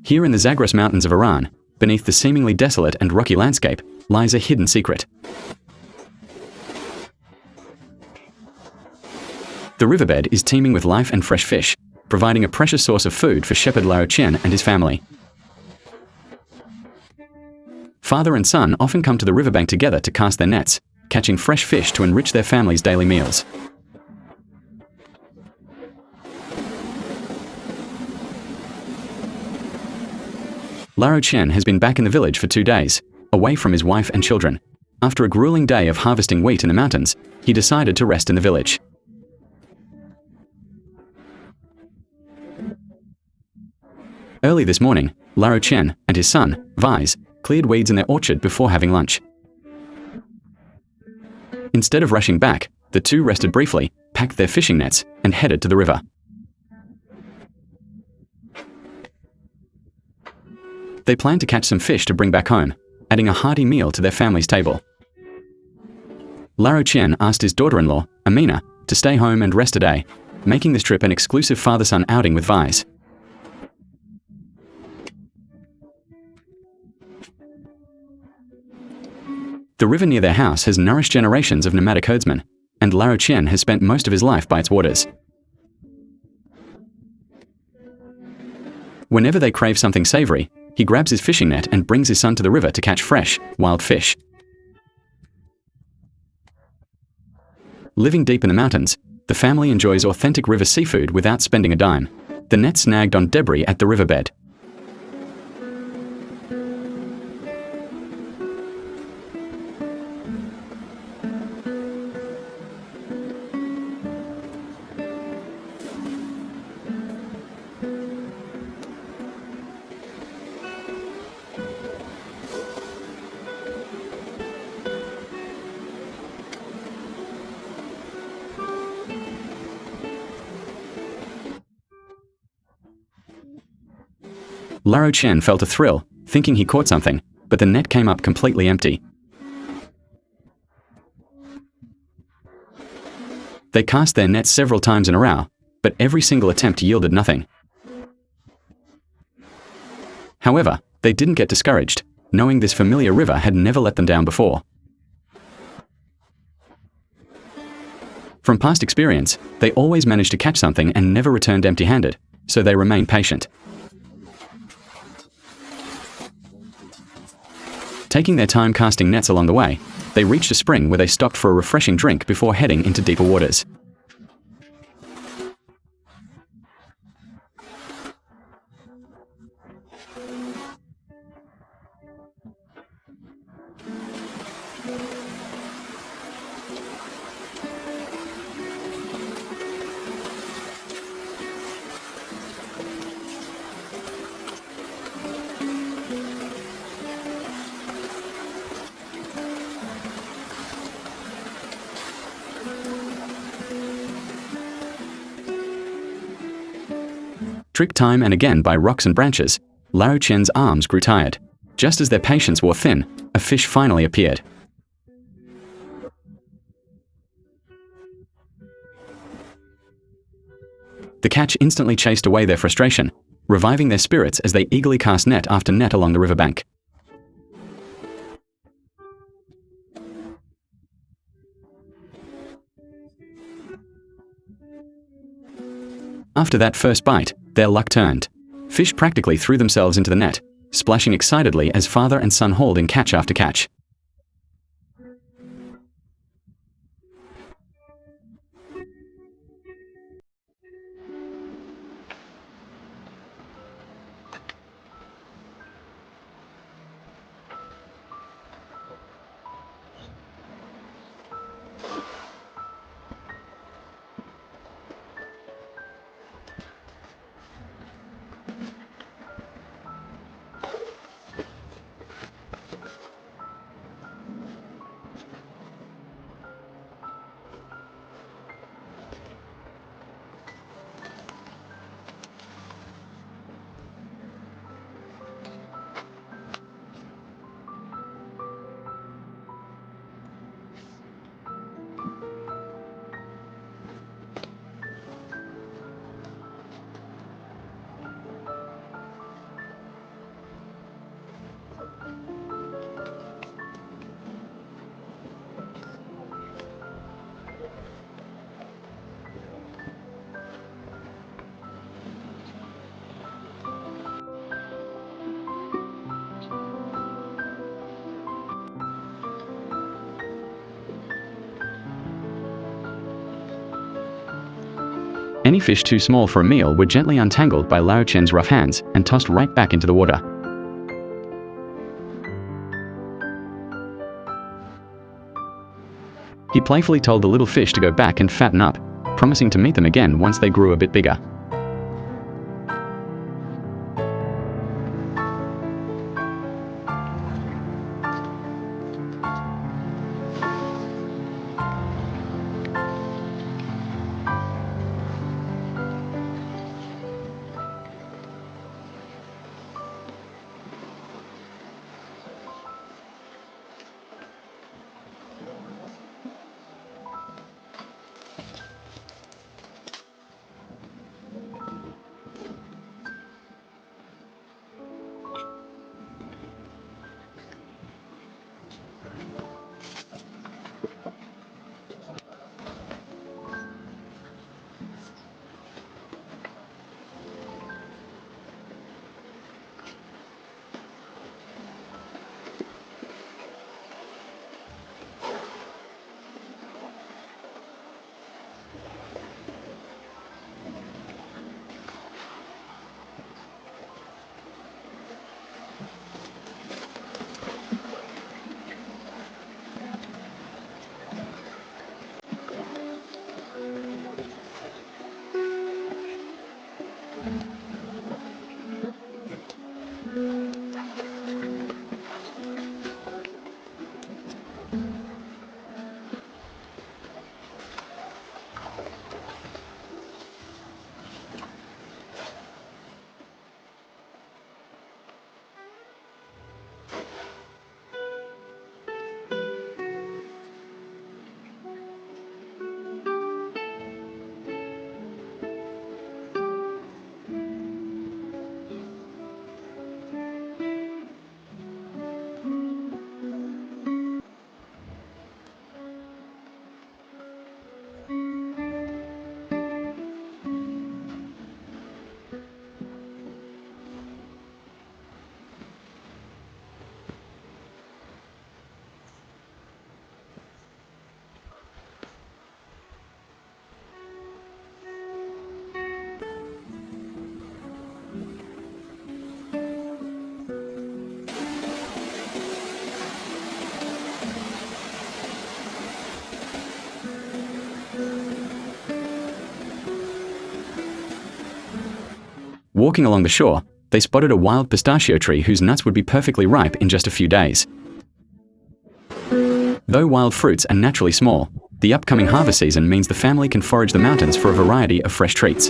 Here in the Zagros Mountains of Iran, beneath the seemingly desolate and rocky landscape, lies a hidden secret. The riverbed is teeming with life and fresh fish, providing a precious source of food for shepherd Lao Chen and his family. Father and son often come to the riverbank together to cast their nets, catching fresh fish to enrich their family's daily meals. Lao Chen has been back in the village for 2 days, away from his wife and children. After a grueling day of harvesting wheat in the mountains, he decided to rest in the village. Early this morning, Lao Chen and his son, Vise, cleared weeds in their orchard before having lunch. Instead of rushing back, the two rested briefly, packed their fishing nets, and headed to the river. They planned to catch some fish to bring back home, adding a hearty meal to their family's table. Lao Chen asked his daughter-in-law, Amina, to stay home and rest a day, making this trip an exclusive father-son outing with Vise. The river near their house has nourished generations of nomadic herdsmen, and Lao Chen has spent most of his life by its waters. Whenever they crave something savory, he grabs his fishing net and brings his son to the river to catch fresh, wild fish. Living deep in the mountains, the family enjoys authentic river seafood without spending a dime. The net snagged on debris at the riverbed. Lao Chen felt a thrill, thinking he caught something, but the net came up completely empty. They cast their nets several times in a row, but every single attempt yielded nothing. However, they didn't get discouraged, knowing this familiar river had never let them down before. From past experience, they always managed to catch something and never returned empty-handed, so they remained patient. Taking their time casting nets along the way, they reached a spring where they stopped for a refreshing drink before heading into deeper waters. Tricked time and again by rocks and branches, Lao Chen's arms grew tired. Just as their patience wore thin, a fish finally appeared. The catch instantly chased away their frustration, reviving their spirits as they eagerly cast net after net along the riverbank. After that first bite, their luck turned. Fish practically threw themselves into the net, splashing excitedly as father and son hauled in catch after catch. Any fish too small for a meal were gently untangled by Lao Chen's rough hands and tossed right back into the water. He playfully told the little fish to go back and fatten up, promising to meet them again once they grew a bit bigger. Walking along the shore, they spotted a wild pistachio tree whose nuts would be perfectly ripe in just a few days. Though wild fruits are naturally small, the upcoming harvest season means the family can forage the mountains for a variety of fresh treats.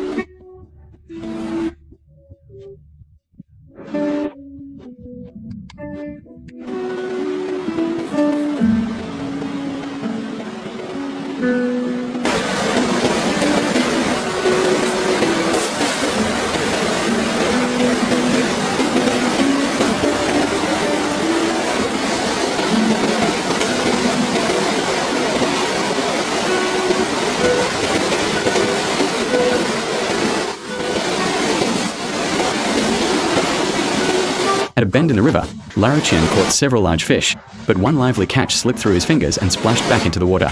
At a bend in the river, Lao Chen caught several large fish, but one lively catch slipped through his fingers and splashed back into the water.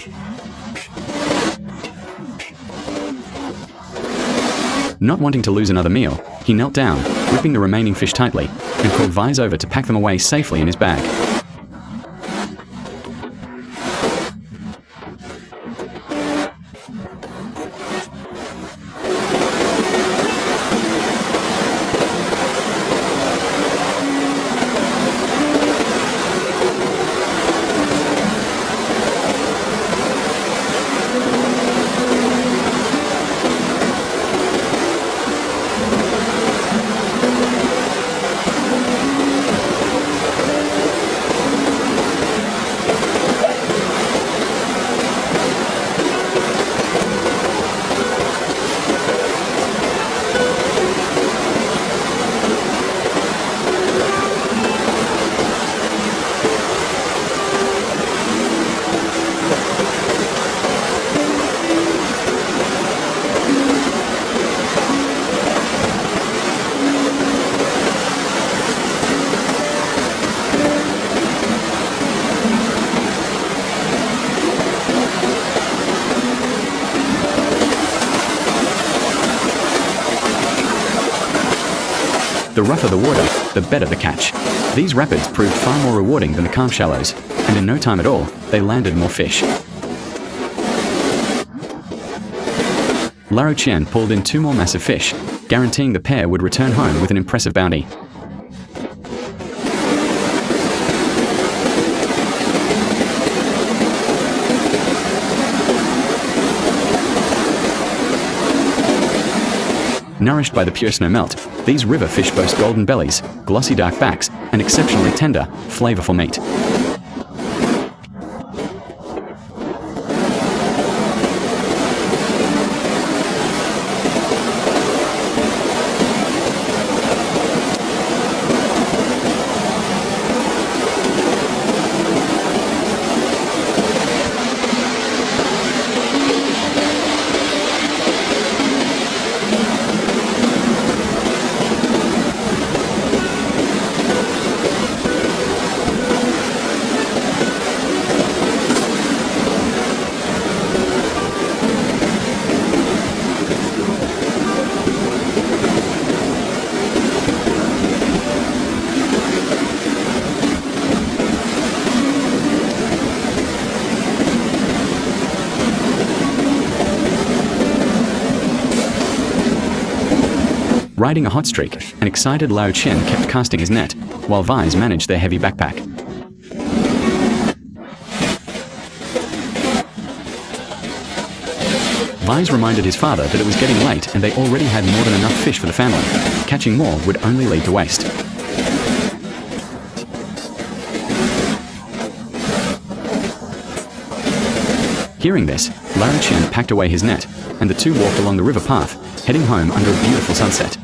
Not wanting to lose another meal, he knelt down, gripping the remaining fish tightly, and called Vise over to pack them away safely in his bag. The rougher the water, the better the catch. These rapids proved far more rewarding than the calm shallows, and in no time at all, they landed more fish. Laro Chien pulled in 2 more massive fish, guaranteeing the pair would return home with an impressive bounty. Nourished by the pure snowmelt, these river fish boast golden bellies, glossy dark backs, and exceptionally tender, flavorful meat. Riding a hot streak, an excited Lao Chen kept casting his net, while Vise managed their heavy backpack. Vise reminded his father that it was getting late and they already had more than enough fish for the family. Catching more would only lead to waste. Hearing this, Lao Chen packed away his net, and the two walked along the river path, heading home under a beautiful sunset.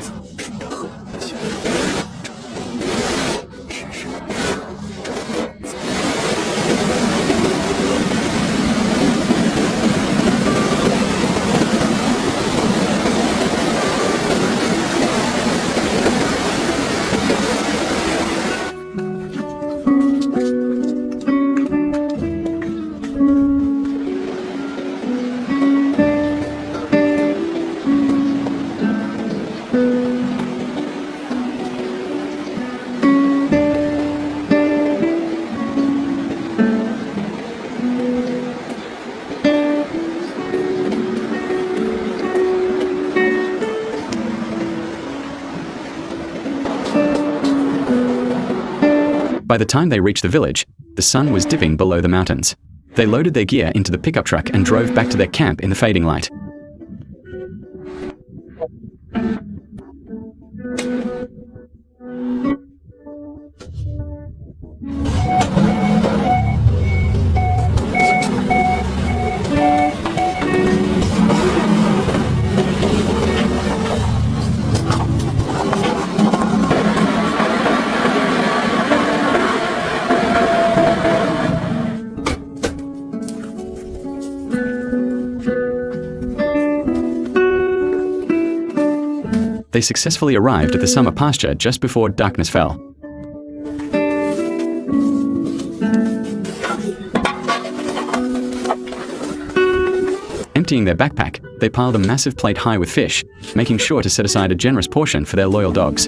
By the time they reached the village, the sun was dipping below the mountains. They loaded their gear into the pickup truck and drove back to their camp in the fading light. They successfully arrived at the summer pasture just before darkness fell. Emptying their backpack, they piled a massive plate high with fish, making sure to set aside a generous portion for their loyal dogs.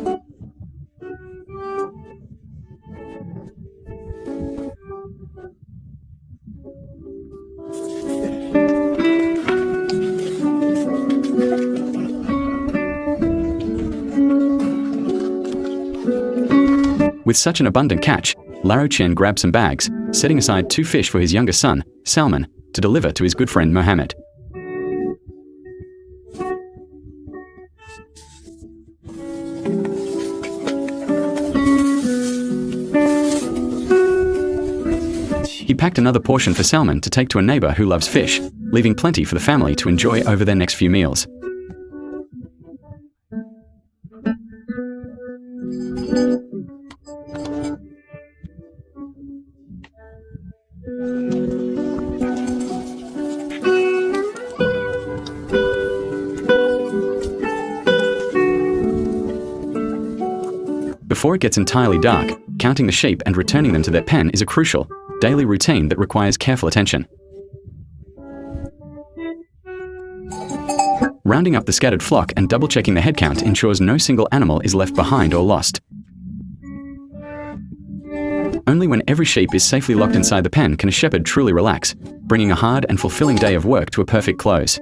With such an abundant catch, Laro Chen grabbed some bags, setting aside 2 fish for his younger son, Salman, to deliver to his good friend Mohammed. He packed another portion for Salman to take to a neighbor who loves fish, leaving plenty for the family to enjoy over their next few meals. Before it gets entirely dark, counting the sheep and returning them to their pen is a crucial, daily routine that requires careful attention. Rounding up the scattered flock and double-checking the head count ensures no single animal is left behind or lost. Only when every sheep is safely locked inside the pen can a shepherd truly relax, bringing a hard and fulfilling day of work to a perfect close.